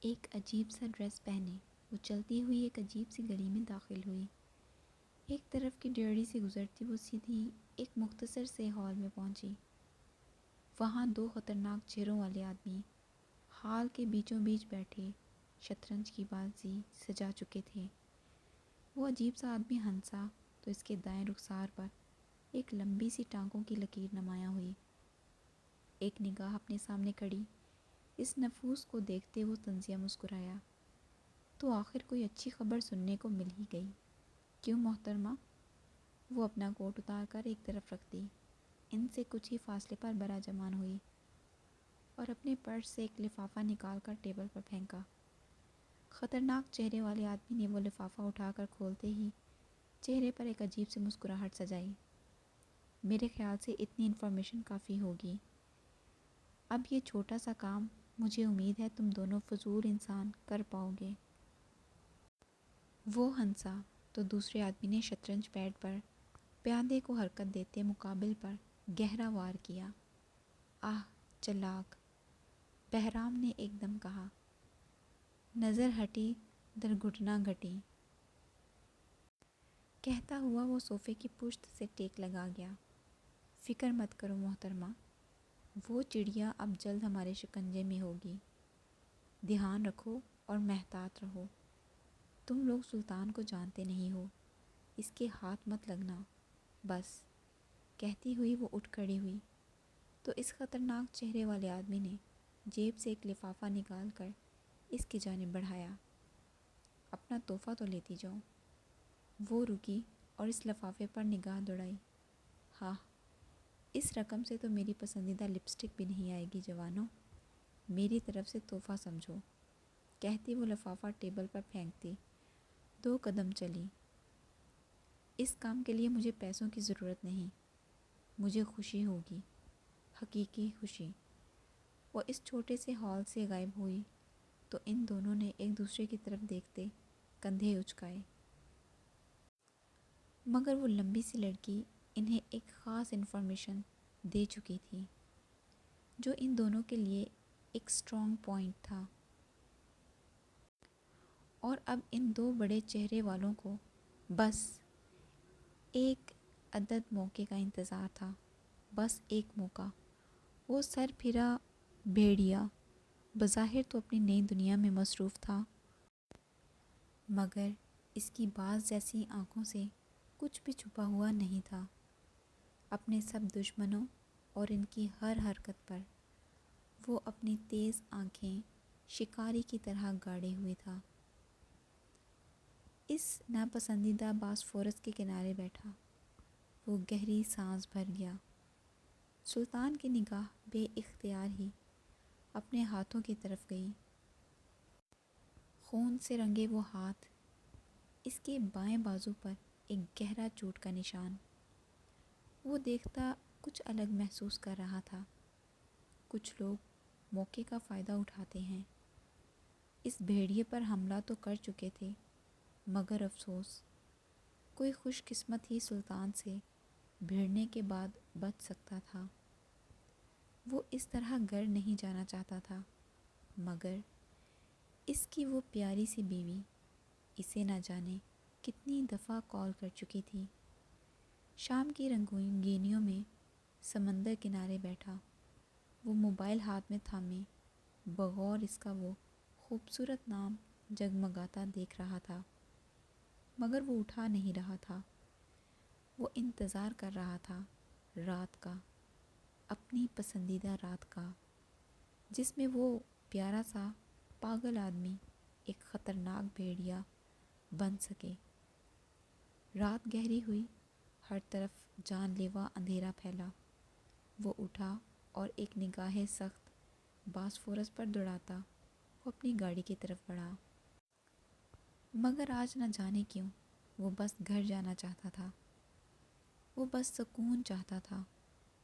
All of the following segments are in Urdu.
ایک عجیب سا ڈریس پہنے وہ چلتی ہوئی ایک عجیب سی گلی میں داخل ہوئی۔ ایک طرف کی ڈیوڑی سے گزرتی وہ سیدھی ایک مختصر سے ہال میں پہنچی۔ وہاں دو خطرناک چہروں والے آدمی ہال کے بیچوں بیچ بیٹھے شطرنج کی بازی سجا چکے تھے۔ وہ عجیب سا آدمی ہنسا تو اس کے دائیں رخسار پر ایک لمبی سی ٹانگوں کی لکیر نمایاں ہوئی۔ ایک نگاہ اپنے سامنے کھڑی اس نفوس کو دیکھتے وہ طنزیہ مسکرایا۔ تو آخر کوئی اچھی خبر سننے کو مل ہی گئی، کیوں محترمہ؟ وہ اپنا کوٹ اتار کر ایک طرف رکھ دی، ان سے کچھ ہی فاصلے پر براجمان ہوئی اور اپنے پرس سے ایک لفافہ نکال کر ٹیبل پر پھینکا۔ خطرناک چہرے والے آدمی نے وہ لفافہ اٹھا کر کھولتے ہی چہرے پر ایک عجیب سی مسکراہٹ سجائی۔ میرے خیال سے اتنی انفارمیشن کافی ہوگی۔ اب یہ چھوٹا سا کام مجھے امید ہے تم دونوں فضول انسان کر پاؤ گے۔ وہ ہنسا تو دوسرے آدمی نے شطرنج بیٹ پر پیادے کو حرکت دیتے مقابل پر گہرا وار کیا۔ آہ چلاک، بہرام نے ایک دم کہا۔ نظر ہٹی درگھٹنا گھٹی۔ کہتا ہوا وہ صوفے کی پشت سے ٹیک لگا گیا۔ فکر مت کرو محترمہ، وہ چڑیا اب جلد ہمارے شکنجے میں ہوگی۔ دھیان رکھو اور محتاط رہو۔ تم لوگ سلطان کو جانتے نہیں ہو، اس کے ہاتھ مت لگنا بس۔ کہتی ہوئی وہ اٹھ کھڑی ہوئی تو اس خطرناک چہرے والے آدمی نے جیب سے ایک لفافہ نکال کر اس کی جانب بڑھایا۔ اپنا تحفہ تو لیتی جاؤ۔ وہ رکی اور اس لفافے پر نگاہ دوڑائی۔ ہاں، اس رقم سے تو میری پسندیدہ لپسٹک بھی نہیں آئے گی جوانوں، میری طرف سے تحفہ سمجھو۔ کہتی وہ لفافہ ٹیبل پر پھینکتی 2 قدم چلی۔ اس کام کے لیے مجھے پیسوں کی ضرورت نہیں، مجھے خوشی ہوگی، حقیقی خوشی۔ وہ اس چھوٹے سے ہال سے غائب ہوئی تو ان دونوں نے ایک دوسرے کی طرف دیکھتے کندھے اچکائے۔ مگر وہ لمبی سی لڑکی انہیں ایک خاص انفارمیشن دے چکی تھی جو ان دونوں کے لیے ایک سٹرونگ پوائنٹ تھا، اور اب ان دو بڑے چہرے والوں کو بس ایک عدد موقع کا انتظار تھا، بس ایک موقع۔ وہ سر پھرا بھیڑیا بظاہر تو اپنی نئی دنیا میں مصروف تھا، مگر اس کی باز جیسی آنکھوں سے کچھ بھی چھپا ہوا نہیں تھا۔ اپنے سب دشمنوں اور ان کی ہر حرکت پر وہ اپنی تیز آنکھیں شکاری کی طرح گاڑے ہوئے تھا۔ اس ناپسندیدہ باسفورس کے کنارے بیٹھا وہ گہری سانس بھر گیا۔ سلطان کی نگاہ بے اختیار ہی اپنے ہاتھوں کی طرف گئی۔ خون سے رنگے وہ ہاتھ، اس کے بائیں بازو پر ایک گہرا چوٹ کا نشان۔ وہ دیکھتا کچھ الگ محسوس کر رہا تھا۔ کچھ لوگ موقع کا فائدہ اٹھاتے ہیں۔ اس بھیڑیے پر حملہ تو کر چکے تھے، مگر افسوس کوئی خوش قسمت ہی سلطان سے بھیڑنے کے بعد بچ سکتا تھا۔ وہ اس طرح گھر نہیں جانا چاہتا تھا، مگر اس کی وہ پیاری سی بیوی اسے نہ جانے کتنی دفعہ کال کر چکی تھی۔ شام کی رنگینیوں میں سمندر کنارے بیٹھا وہ موبائل ہاتھ میں تھامے بغور اس کا وہ خوبصورت نام جگمگاتا دیکھ رہا تھا، مگر وہ اٹھا نہیں رہا تھا۔ وہ انتظار کر رہا تھا رات کا، اپنی پسندیدہ رات کا، جس میں وہ پیارا سا پاگل آدمی ایک خطرناک بھیڑیا بن سکے۔ رات گہری ہوئی، ہر طرف جان لیوا اندھیرا پھیلا۔ وہ اٹھا اور ایک نگاہ سخت باسفورس پر دوڑاتا وہ اپنی گاڑی کی طرف بڑھا۔ مگر آج نہ جانے کیوں وہ بس گھر جانا چاہتا تھا۔ وہ بس سکون چاہتا تھا،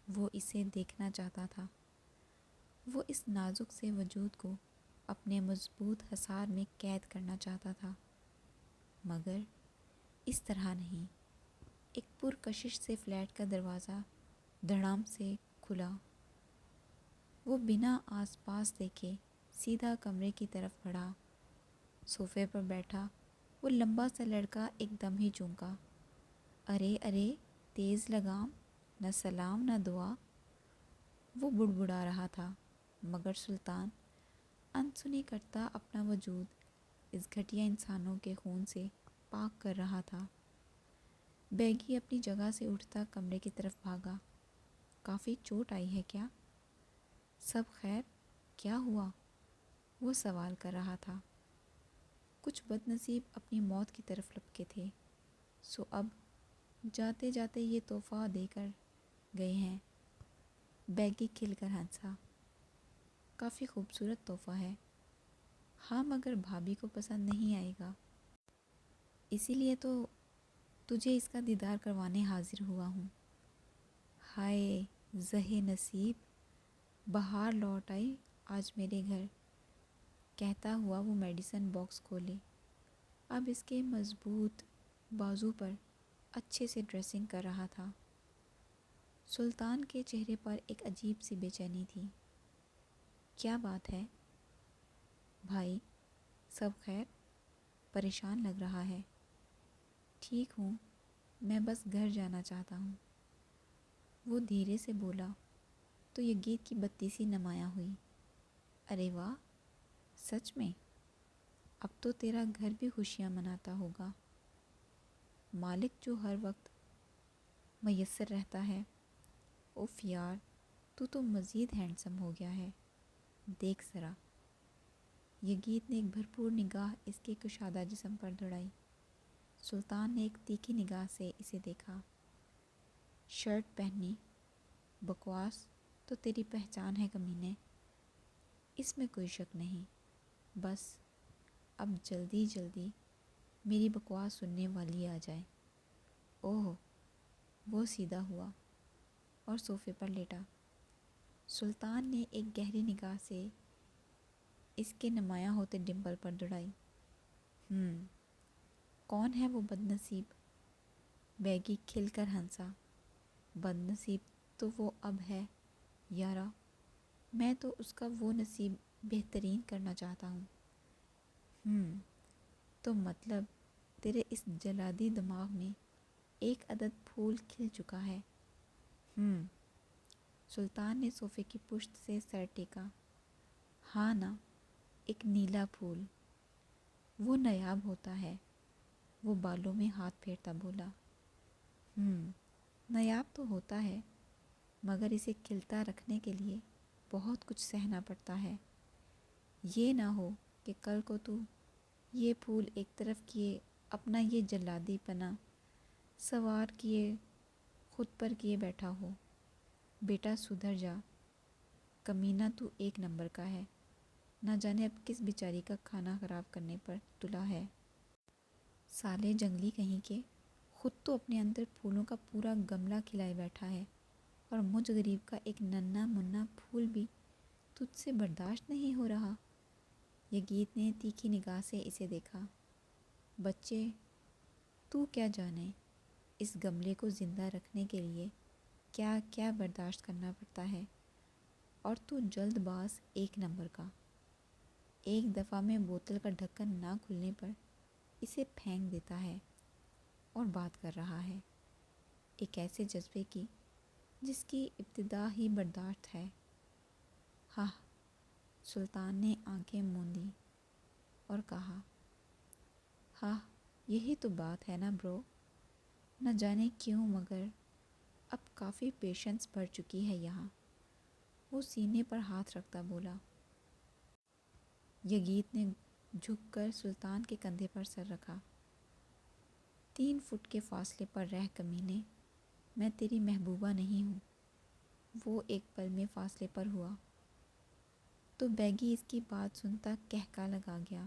وہ اسے دیکھنا چاہتا تھا، وہ اس نازک سے وجود کو اپنے مضبوط حصار میں قید کرنا چاہتا تھا، مگر اس طرح نہیں۔ ایک پرکشش سے فلیٹ کا دروازہ دھڑام سے کھلا۔ وہ بنا آس پاس دیکھے سیدھا کمرے کی طرف بڑھا۔ صوفے پر بیٹھا وہ لمبا سا لڑکا ایک دم ہی چونکا۔ ارے ارے، تیز لگام، نہ سلام نہ دعا۔ وہ بڑبڑا رہا تھا، مگر سلطان انسنی کرتا اپنا وجود اس گھٹیا انسانوں کے خون سے پاک کر رہا تھا۔ بیگی اپنی جگہ سے اٹھتا کمرے کی طرف بھاگا۔ کافی چوٹ آئی ہے کیا؟ سب خیر؟ کیا ہوا؟ وہ سوال کر رہا تھا۔ کچھ بد نصیب اپنی موت کی طرف لپکے تھے، سو اب جاتے جاتے یہ تحفہ دے کر گئے ہیں۔ بیگی کھل کر ہنسا۔ کافی خوبصورت تحفہ ہے۔ ہاں، مگر بھابھی کو پسند نہیں آئے گا، اسی لیے تو تجھے اس کا دیدار کروانے حاضر ہوا ہوں۔ ہائے زہے نصیب، بہار لوٹ آئی آج میرے گھر، کہتا ہوا وہ میڈیسن باکس کھولے۔ اب اس کے مضبوط بازو پر اچھے سے ڈریسنگ کر رہا تھا۔ سلطان کے چہرے پر ایک عجیب سی بے چینی تھی۔ کیا بات ہے بھائی، سب خیر؟ پریشان لگ رہا ہے۔ ٹھیک ہوں، میں بس گھر جانا چاہتا ہوں۔ وہ دھیرے سے بولا تو یہ گیت کی بتی سی نمایاں ہوئی۔ ارے واہ، سچ میں؟ اب تو تیرا گھر بھی خوشیاں مناتا ہوگا۔ مالک جو ہر وقت میسر رہتا ہے۔ اف یار، تو مزید ہینڈسم ہو گیا ہے، دیکھ ذرا۔ یہ گیت نے ایک بھرپور نگاہ اس کے کشادہ جسم پر دوڑائی۔ سلطان نے ایک تیکھی نگاہ سے اسے دیکھا۔ شرٹ پہنی، بکواس تو تیری پہچان ہے کمینے، اس میں کوئی شک نہیں۔ بس اب جلدی جلدی میری بکواس سننے والی آ جائے۔ اوہ، وہ سیدھا ہوا اور صوفے پر لیٹا۔ سلطان نے ایک گہری نگاہ سے اس کے نمایاں ہوتے ڈمپل پر دوڑائی۔ کون ہے وہ بد نصیب؟ بیگی کھل کر ہنسا۔ بد نصیب تو وہ اب ہے یارا، میں تو اس کا وہ نصیب بہترین کرنا چاہتا ہوں۔ تو مطلب تیرے اس جلادی دماغ میں ایک عدد پھول کھل چکا ہے۔ سلطان نے صوفے کی پشت سے سر ٹیکا۔ ہاں نا، ایک نیلا پھول، وہ نایاب ہوتا ہے۔ وہ بالوں میں ہاتھ پھیرتا بولا۔ نایاب تو ہوتا ہے، مگر اسے کھلتا رکھنے کے لیے بہت کچھ سہنا پڑتا ہے۔ یہ نہ ہو کہ کل کو تو یہ پھول ایک طرف کیے اپنا یہ جلادی پنا سوار کیے خود پر کیے بیٹھا ہو۔ بیٹا سدھر جا، کمینہ تو ایک نمبر کا ہے، نہ جانے اب کس بیچاری کا کھانا خراب کرنے پر تلا ہے۔ سالے جنگلی کہیں کے، خود تو اپنے اندر پھولوں کا پورا گملہ کھلائے بیٹھا ہے، اور مجھ غریب کا ایک ننھا منا پھول بھی تجھ سے برداشت نہیں ہو رہا۔ یہ گیت نے تیکھی نگاہ سے اسے دیکھا۔ بچے، تو کیا جانے اس گملے کو زندہ رکھنے کے لیے کیا کیا برداشت کرنا پڑتا ہے، اور تو جلد باز ایک نمبر کا۔ ایک دفعہ میں بوتل کا ڈھکن نہ کھلنے پر اسے پھینک دیتا ہے اور بات کر رہا ہے ایک ایسے جذبے کی جس کی ابتدا ہی برداشت ہے۔ ہاں، سلطان نے آنکھیں موندی اور کہا، ہاں یہی تو بات ہے نا برو، نہ جانے کیوں مگر اب کافی پیشنس بڑھ چکی ہے یہاں۔ وہ سینے پر ہاتھ رکھتا بولا۔ یگیت نے جھک کر سلطان کے کندھے پر سر رکھا۔ 3 فٹ کے فاصلے پر رہ کمینے، میں تیری محبوبہ نہیں ہوں۔ وہ ایک پل میں فاصلے پر ہوا تو بیگی اس کی بات سنتا کہکا لگا گیا۔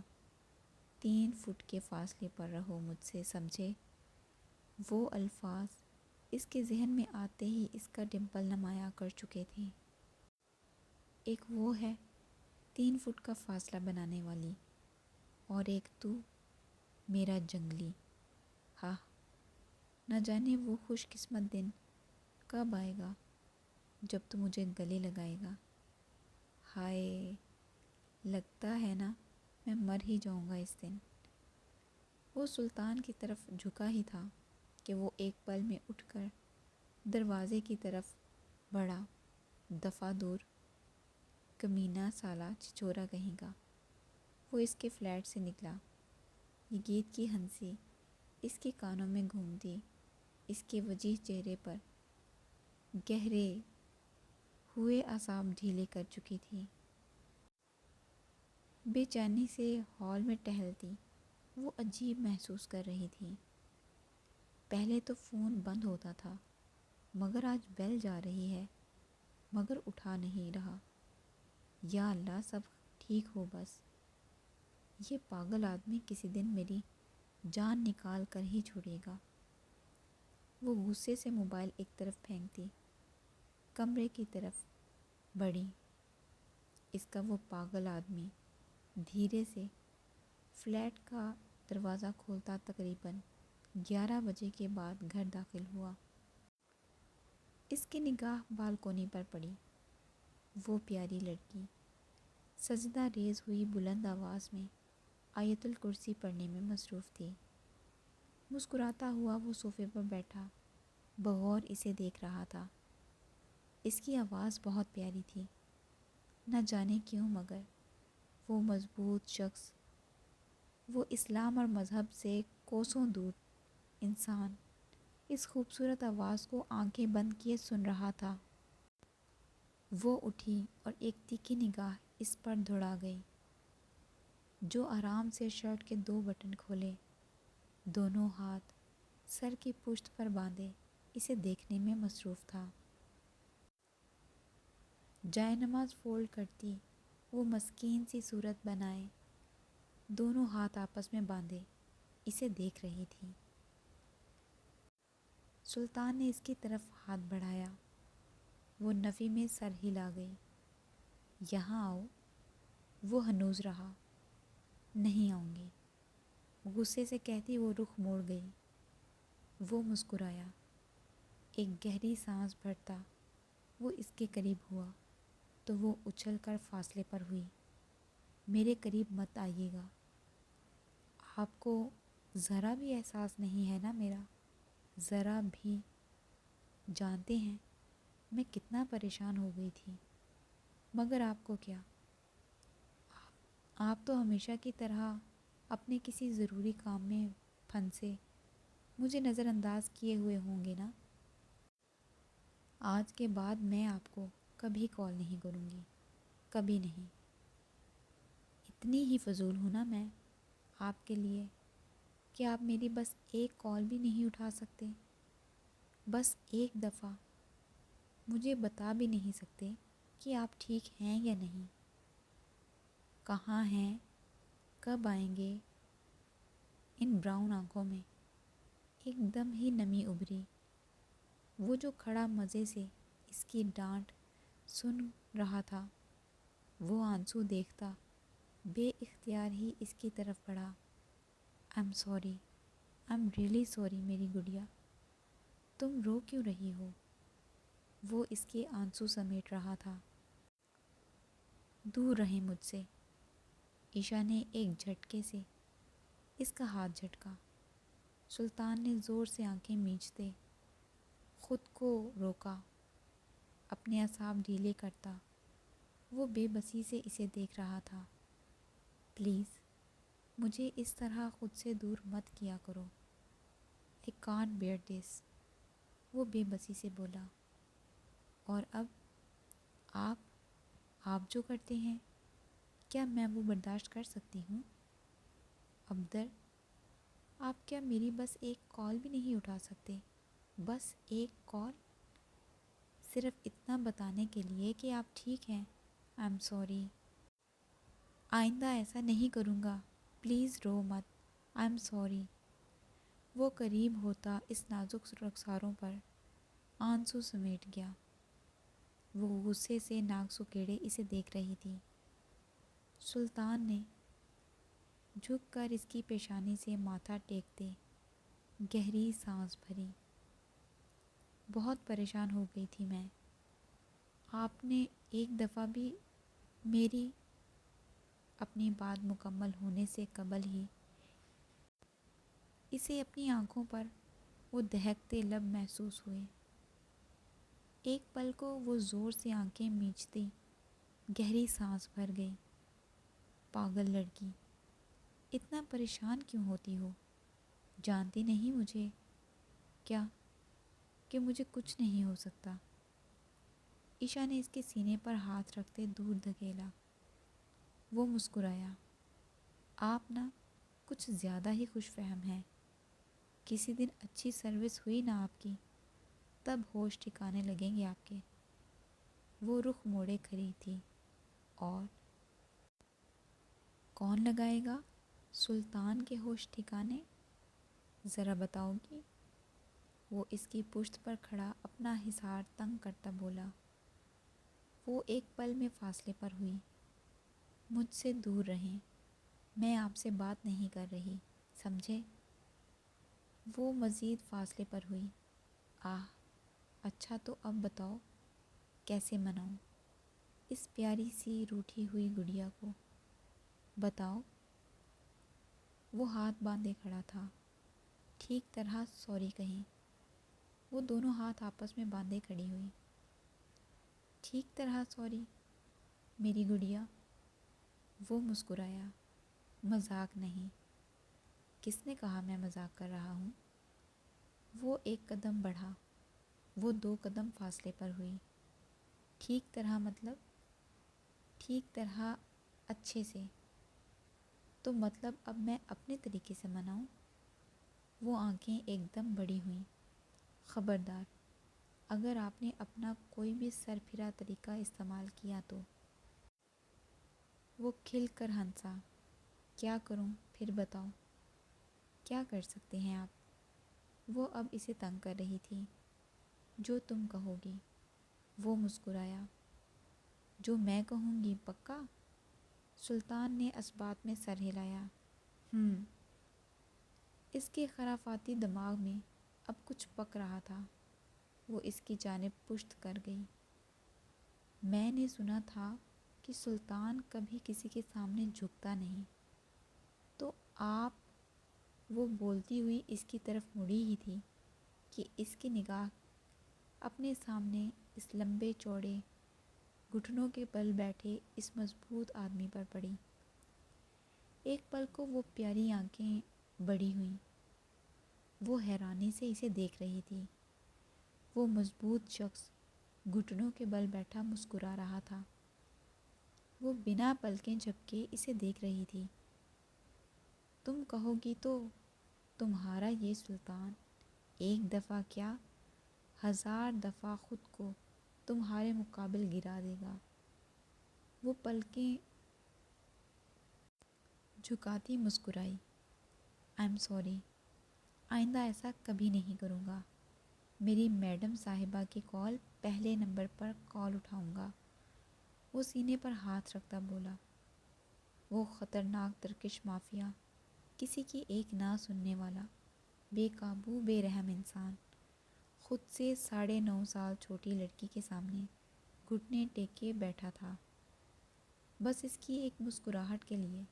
3 فٹ کے فاصلے پر رہو مجھ سے، سمجھے؟ وہ الفاظ اس کے ذہن میں آتے ہی اس کا ڈمپل نمایاں کر چکے تھے۔ ایک وہ ہے 3 فٹ کا فاصلہ بنانے والی، اور ایک تو، میرا جنگلی۔ ہاں، نہ جانے وہ خوش قسمت دن کب آئے گا جب تو مجھے گلے لگائے گا۔ ہائے، لگتا ہے نا میں مر ہی جاؤں گا اس دن۔ وہ سلطان کی طرف جھکا ہی تھا کہ وہ ایک پل میں اٹھ کر دروازے کی طرف بڑھا۔ دفعہ دور، کمینہ سالہ چچورا کہیں گا۔ وہ اس کے فلیٹ سے نکلا۔ یہ گیت کی ہنسی اس کے کانوں میں گھومتی، اس کے وجیح چہرے پر گہرے ہوئے اعصاب ڈھیلے کر چکی تھی۔ بے چینی سے ہال میں ٹہلتی وہ عجیب محسوس کر رہی تھی۔ پہلے تو فون بند ہوتا تھا، مگر آج بیل جا رہی ہے، مگر اٹھا نہیں رہا۔ یا اللہ سب ٹھیک ہو بس، یہ پاگل آدمی کسی دن میری جان نکال کر ہی چھوڑے گا۔ وہ غصے سے موبائل ایک طرف پھینکتی، کمرے کی طرف بڑھی۔ اس کا وہ پاگل آدمی دھیرے سے فلیٹ کا دروازہ کھولتا تقریباً 11 بجے کے بعد گھر داخل ہوا۔ اس کی نگاہ بالکونی پر پڑی۔ وہ پیاری لڑکی سجدہ ریز ہوئی بلند آواز میں آیت الکرسی پڑھنے میں مصروف تھی۔ مسکراتا ہوا وہ صوفے پر بیٹھا بغور اسے دیکھ رہا تھا۔ اس کی آواز بہت پیاری تھی، نہ جانے کیوں، مگر وہ مضبوط شخص، وہ اسلام اور مذہب سے کوسوں دور انسان اس خوبصورت آواز کو آنکھیں بند کیے سن رہا تھا۔ وہ اٹھی اور ایک تیکھی نگاہ اس پر دوڑا گئی، جو آرام سے شرٹ کے 2 بٹن کھولے، دونوں ہاتھ سر کی پشت پر باندھے اسے دیکھنے میں مصروف تھا۔ جائے نماز فولڈ کرتی وہ مسکین سی صورت بنائے دونوں ہاتھ آپس میں باندھے اسے دیکھ رہی تھی۔ سلطان نے اس کی طرف ہاتھ بڑھایا، وہ نفی میں سر ہلا گئی۔ یہاں آؤ۔ وہ ہنوز رہا، نہیں آؤں گی، غصے سے کہتی وہ رخ موڑ گئی۔ وہ مسکرایا، ایک گہری سانس بھرتا وہ اس کے قریب ہوا تو وہ اچھل کر فاصلے پر ہوئی۔ میرے قریب مت آئیے گا، آپ کو ذرا بھی احساس نہیں ہے نا میرا، ذرا بھی؟ جانتے ہیں میں کتنا پریشان ہو گئی تھی، مگر آپ کو کیا، آپ تو ہمیشہ کی طرح اپنے کسی ضروری کام میں پھنسے مجھے نظر انداز کیے ہوئے ہوں گے نا۔ آج کے بعد میں آپ کو کبھی کال نہیں کروں گی، کبھی نہیں۔ اتنی ہی فضول ہوں نا میں آپ کے لیے کہ آپ میری بس ایک کال بھی نہیں اٹھا سکتے، بس ایک دفعہ مجھے بتا بھی نہیں سکتے کہ آپ ٹھیک ہیں یا نہیں، کہاں ہیں، کب آئیں گے۔ ان براؤن آنکھوں میں ایک دم ہی نمی ابھری۔ وہ جو کھڑا مزے سے اس کی ڈانٹ سن رہا تھا، وہ آنسو دیکھتا بے اختیار ہی اس کی طرف بڑھا۔ I'm sorry, I'm really sorry میری گڑیا، تم رو کیوں رہی ہو؟ وہ اس کے آنسو سمیٹ رہا تھا۔ دور رہیں مجھ سے۔ عشا نے ایک جھٹکے سے اس کا ہاتھ جھٹکا۔ سلطان نے زور سے آنکھیں میچتے خود کو روکا، اپنے اعصاب ڈھیلے کرتا وہ بے بسی سے اسے دیکھ رہا تھا۔ پلیز مجھے اس طرح خود سے دور مت کیا کرو، I can't bear this، وہ بے بسی سے بولا۔ اور اب آپ جو کرتے ہیں کیا میں وہ برداشت کر سکتی ہوں؟ ابدر، آپ کیا میری بس ایک کال بھی نہیں اٹھا سکتے؟ بس ایک کال، صرف اتنا بتانے کے لیے کہ آپ ٹھیک ہیں۔ I'm sorry، آئندہ ایسا نہیں کروں گا، پلیز رو مت، I'm sorry۔ وہ قریب ہوتا اس نازک رخساروں پر آنسو سمیٹ گیا۔ وہ غصے سے ناک سکیڑے اسے دیکھ رہی تھی۔ سلطان نے جھک کر اس کی پیشانی سے ماتھا ٹیکتے گہری سانس بھری۔ بہت پریشان ہو گئی تھی میں، آپ نے ایک دفعہ بھی میری اپنی بات مکمل ہونے سے قبل ہی اسے اپنی آنکھوں پر وہ دہکتے لب محسوس ہوئے۔ ایک پل کو وہ زور سے آنکھیں میچتی گہری سانس بھر گئی۔ پاگل لڑکی، اتنا پریشان کیوں ہوتی ہو؟ جانتی نہیں مجھے کیا کہ مجھے کچھ نہیں ہو سکتا؟ عشا نے اس کے سینے پر ہاتھ رکھتے دور دھکیلا۔ وہ مسکرایا۔ آپ نا کچھ زیادہ ہی خوش فہم ہیں۔ کسی دن اچھی سروس ہوئی نا آپ کی، تب ہوش ٹھکانے لگیں گے آپ کے۔ وہ رخ موڑے کھڑی تھی۔ اور کون لگائے گا سلطان کے ہوش ٹھکانے؟ ذرا بتاؤ گی؟ وہ اس کی پشت پر کھڑا اپنا حصار تنگ کرتا بولا۔ وہ ایک پل میں فاصلے پر ہوئی۔ مجھ سے دور رہیں، میں آپ سے بات نہیں کر رہی، سمجھے؟ وہ مزید فاصلے پر ہوئی۔ اچھا تو اب بتاؤ کیسے مناؤں اس پیاری سی روٹھی ہوئی گڑیا کو؟ بتاؤ۔ وہ ہاتھ باندھے کھڑا تھا۔ ٹھیک طرح سوری کہیں۔ وہ دونوں ہاتھ آپس میں باندھے کھڑی ہوئی۔ ٹھیک طرح سوری میری گڑیا؟ وہ مسکرایا۔ مذاق نہیں۔ کس نے کہا میں مذاق کر رہا ہوں؟ وہ ایک قدم بڑھا۔ وہ 2 قدم فاصلے پر ہوئی۔ ٹھیک طرح مطلب؟ ٹھیک طرح اچھے سے۔ تو مطلب اب میں اپنے طریقے سے مناؤں؟ وہ آنکھیں ایک دم بڑی ہوئیں۔ خبردار، اگر آپ نے اپنا کوئی بھی سر پھرا طریقہ استعمال کیا تو۔ وہ کھل کر ہنسا۔ کیا کروں پھر بتاؤ؟ کیا کر سکتے ہیں آپ؟ وہ اب اسے تنگ کر رہی تھی۔ جو تم کہو گی۔ وہ مسکرایا۔ جو میں کہوں گی پکا؟ سلطان نے اسبات میں سر ہلایا۔ اس کے خرافاتی دماغ میں اب کچھ پک رہا تھا۔ وہ اس کی جانب پشت کر گئی۔ میں نے سنا تھا کہ سلطان کبھی کسی کے سامنے جھکتا نہیں، تو آپ؟ وہ بولتی ہوئی اس کی طرف مڑی ہی تھی کہ اس کی نگاہ اپنے سامنے اس لمبے چوڑے گھٹنوں کے بل بیٹھے اس مضبوط آدمی پر پڑی۔ ایک پل کو وہ پیاری آنکھیں بڑی ہوئیں۔ وہ حیرانی سے اسے دیکھ رہی تھی۔ وہ مضبوط شخص گھٹنوں کے بل بیٹھا مسکرا رہا تھا۔ وہ بنا پلکیں جھپکے اسے دیکھ رہی تھی۔ تم کہو گی تو تمہارا یہ سلطان ایک دفعہ کیا 1000 دفعہ خود کو تمہارے مقابل گرا دے گا۔ وہ پلکیں جھکاتی مسکرائی۔ آئی ایم سوری، آئندہ ایسا کبھی نہیں کروں گا۔ میری میڈم صاحبہ کی کال پہلے نمبر پر کال اٹھاؤں گا۔ وہ سینے پر ہاتھ رکھتا بولا۔ وہ خطرناک ترکش مافیا، کسی کی ایک نہ سننے والا، بے قابو بے رحم انسان، خود سے 9.5 سال چھوٹی لڑکی کے سامنے گھٹنے ٹیکے بیٹھا تھا، بس اس کی ایک مسکراہٹ کے لیے۔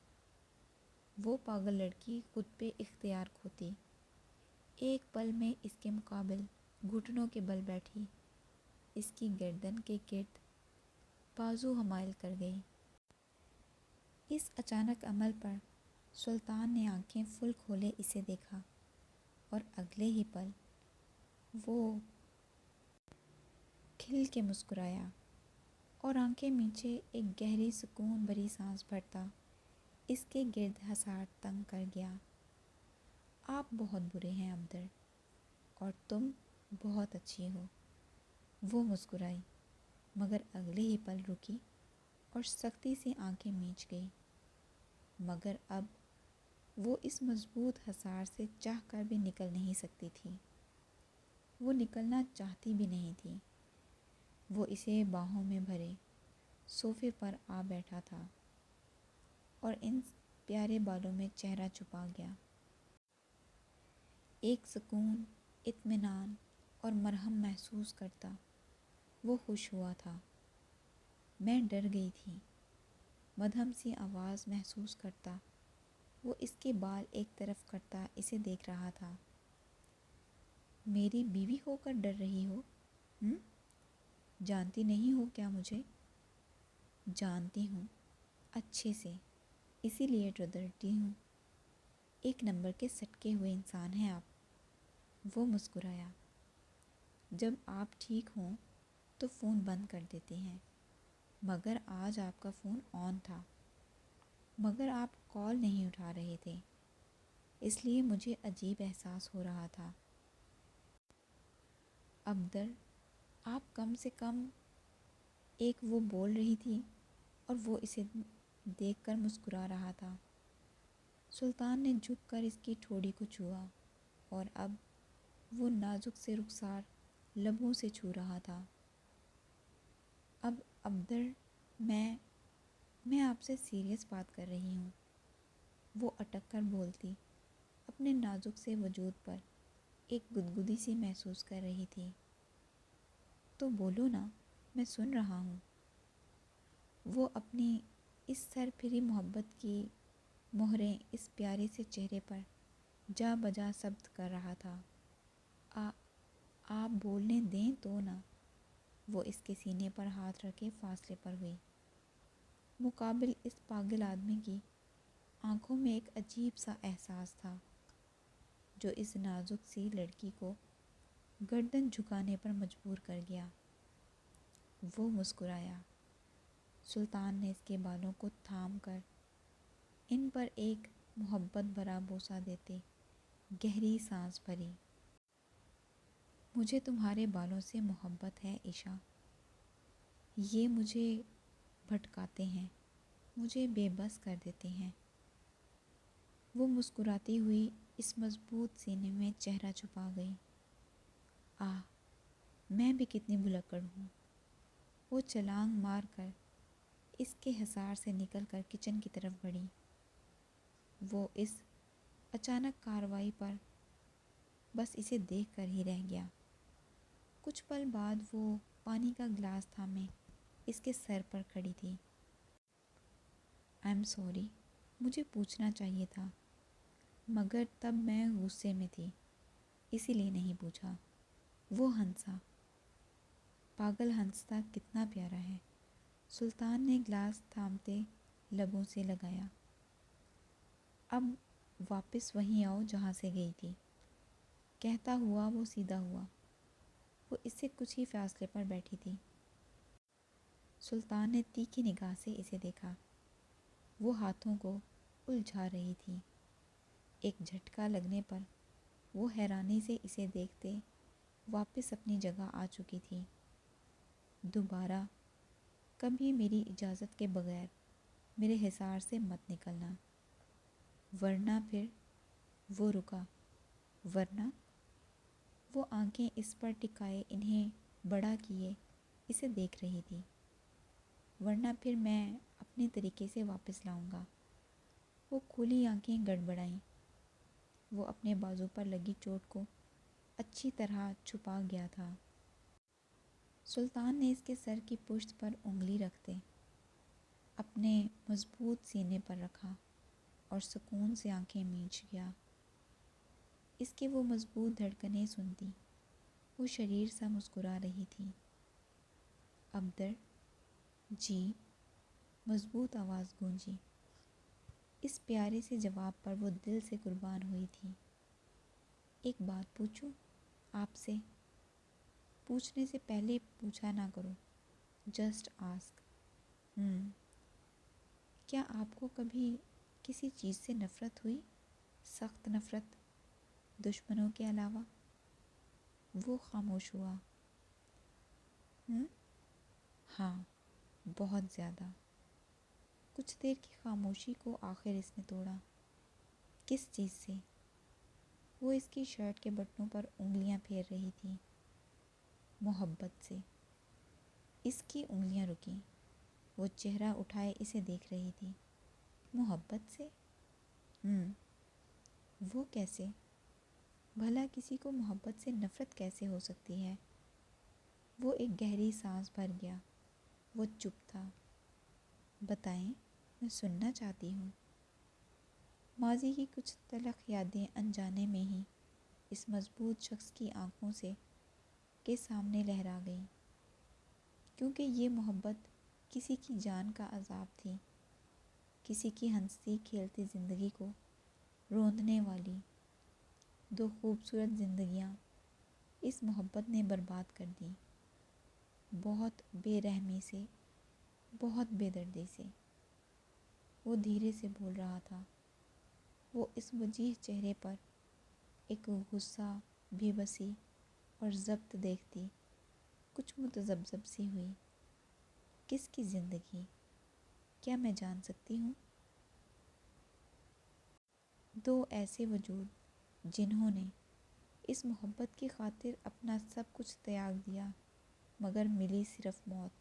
وہ پاگل لڑکی خود پہ اختیار کھوتی، ایک پل میں اس کے مقابل گھٹنوں کے بل بیٹھی، اس کی گردن کے گرد بازو حمائل کر گئی۔ اس اچانک عمل پر سلطان نے آنکھیں فل کھولے اسے دیکھا، اور اگلے ہی پل وہ کھل کے مسکرایا، اور آنکھیں میچے ایک گہری سکون بھری سانس بھرتا اس کے گرد حصار تنگ کر گیا۔ آپ بہت برے ہیں عبدر، اور تم بہت اچھی ہو۔ وہ مسکرائی، مگر اگلے ہی پل رکی اور سختی سے آنکھیں میچ گئی۔ مگر اب وہ اس مضبوط حصار سے چاہ کر بھی نکل نہیں سکتی تھی۔ وہ نکلنا چاہتی بھی نہیں تھی۔ وہ اسے باہوں میں بھرے صوفے پر آ بیٹھا تھا اور ان پیارے بالوں میں چہرہ چھپا گیا۔ ایک سکون، اطمینان اور مرہم محسوس کرتا۔ وہ خوش ہوا تھا۔ میں ڈر گئی تھی، مدھم سی آواز محسوس کرتا۔ وہ اس کے بال ایک طرف کرتا اسے دیکھ رہا تھا۔ میری بیوی ہو کر ڈر رہی ہو؟ جانتی نہیں ہو کیا مجھے؟ جانتی ہوں، اچھے سے، اسی لیے تو ڈرتی ہوں۔ ایک نمبر کے سٹکے ہوئے انسان ہیں آپ۔ وہ مسکرایا۔ جب آپ ٹھیک ہوں تو فون بند کر دیتے ہیں، مگر آج آپ کا فون آن تھا، مگر آپ کال نہیں اٹھا رہے تھے، اس لیے مجھے عجیب احساس ہو رہا تھا۔ ابدر، آپ کم سے کم، ایک وہ بول رہی تھی اور وہ اسے دیکھ کر مسکرا رہا تھا۔ سلطان نے جھک کر اس کی ٹھوڑی کو چھوا اور اب وہ نازک سے رخسار لبوں سے چھو رہا تھا۔ اب ابدر، میں آپ سے سیریس بات کر رہی ہوں، وہ اٹک کر بولتی، اپنے نازک سے وجود پر ایک گدگدی سی محسوس کر رہی تھی۔ تو بولو نا، میں سن رہا ہوں۔ وہ اپنی اس سر پھری محبت کی مہریں اس پیارے سے چہرے پر جا بجا ثبت کر رہا تھا۔ آپ بولنے دیں تو نا۔ وہ اس کے سینے پر ہاتھ رکھے فاصلے پر ہوئی۔ مقابل اس پاگل آدمی کی آنکھوں میں ایک عجیب سا احساس تھا جو اس نازک سی لڑکی کو گردن جھکانے پر مجبور کر گیا۔ وہ مسکرایا۔ سلطان نے اس کے بالوں کو تھام کر ان پر ایک محبت بھرا بوسہ دیتے گہری سانس بھری۔ مجھے تمہارے بالوں سے محبت ہے عشا، یہ مجھے بھٹکاتے ہیں، مجھے بے بس کر دیتے ہیں۔ وہ مسکراتی ہوئی اس مضبوط سینے میں چہرہ چھپا گئی۔ میں بھی کتنی بھلکڑ ہوں۔ وہ چھلانگ مار کر اس کے حصار سے نکل کر کچن کی طرف بڑھی۔ وہ اس اچانک کارروائی پر بس اسے دیکھ کر ہی رہ گیا۔ کچھ پل بعد وہ پانی کا گلاس تھامے اس کے سر پر کھڑی تھی۔ I'm sorry، مجھے پوچھنا چاہیے تھا، مگر تب میں غصے میں تھی، اسی لیے نہیں پوچھا۔ وہ ہنسا۔ پاگل ہنستا کتنا پیارا ہے۔ سلطان نے گلاس تھامتے لبوں سے لگایا۔ اب واپس وہیں آؤ جہاں سے گئی تھی، کہتا ہوا وہ سیدھا ہوا۔ وہ اس سے کچھ ہی فاصلے پر بیٹھی تھی۔ سلطان نے تیکھی نگاہ سے اسے دیکھا۔ وہ ہاتھوں کو الجھا رہی تھی۔ ایک جھٹکا لگنے پر وہ حیرانی سے اسے دیکھتے واپس اپنی جگہ آ چکی تھی۔ دوبارہ کبھی میری اجازت کے بغیر میرے حصار سے مت نکلنا، ورنہ پھر۔ وہ رکا۔ ورنہ؟ وہ آنکھیں اس پر ٹکائے انہیں بڑا کیے اسے دیکھ رہی تھی۔ ورنہ پھر میں اپنے طریقے سے واپس لاؤں گا۔ وہ کھلی آنکھیں گڑبڑائیں۔ وہ اپنے بازو پر لگی چوٹ کو اچھی طرح چھپا گیا تھا۔ سلطان نے اس کے سر کی پشت پر انگلی رکھتے اپنے مضبوط سینے پر رکھا اور سکون سے آنکھیں مینچ گیا۔ اس کے وہ مضبوط دھڑکنیں سنتی وہ شریر سا مسکرا رہی تھی۔ ابدر، جی، مضبوط آواز گونجی۔ اس پیارے سے جواب پر وہ دل سے قربان ہوئی تھی۔ ایک بات پوچھوں آپ سے؟ پوچھنے سے پہلے پوچھا نہ کرو، جسٹ آسک۔ کیا آپ کو کبھی کسی چیز سے نفرت ہوئی؟ سخت نفرت، دشمنوں کے علاوہ؟ وہ خاموش ہوا۔ ہاں، بہت زیادہ۔ کچھ دیر کی خاموشی کو آخر اس نے توڑا۔ کس چیز سے؟ وہ اس کی شرٹ کے بٹنوں پر انگلیاں پھیر رہی تھی۔ محبت سے۔ اس کی انگلیاں رکیں۔ وہ چہرہ اٹھائے اسے دیکھ رہی تھی۔ محبت سے؟ وہ کیسے؟ بھلا کسی کو محبت سے نفرت کیسے ہو سکتی ہے؟ وہ ایک گہری سانس بھر گیا۔ وہ چپ تھا۔ بتائیں، میں سننا چاہتی ہوں۔ ماضی کی کچھ تلخ یادیں انجانے میں ہی اس مضبوط شخص کی آنکھوں سے کے سامنے لہرا گئیں، کیونکہ یہ محبت کسی کی جان کا عذاب تھی، کسی کی ہنستی کھیلتی زندگی کو روندنے والی۔ دو خوبصورت زندگیاں اس محبت نے برباد کر دی، بہت بے رحمی سے، بہت بے دردی سے۔ وہ دھیرے سے بول رہا تھا، وہ اس وجیح چہرے پر ایک غصہ، بے بسی اور ضبط دیکھتی کچھ متذبذب سی ہوئی۔ کس کی زندگی؟ کیا میں جان سکتی ہوں؟ دو ایسے وجود جنہوں نے اس محبت کی خاطر اپنا سب کچھ تیاگ دیا، مگر ملی صرف موت۔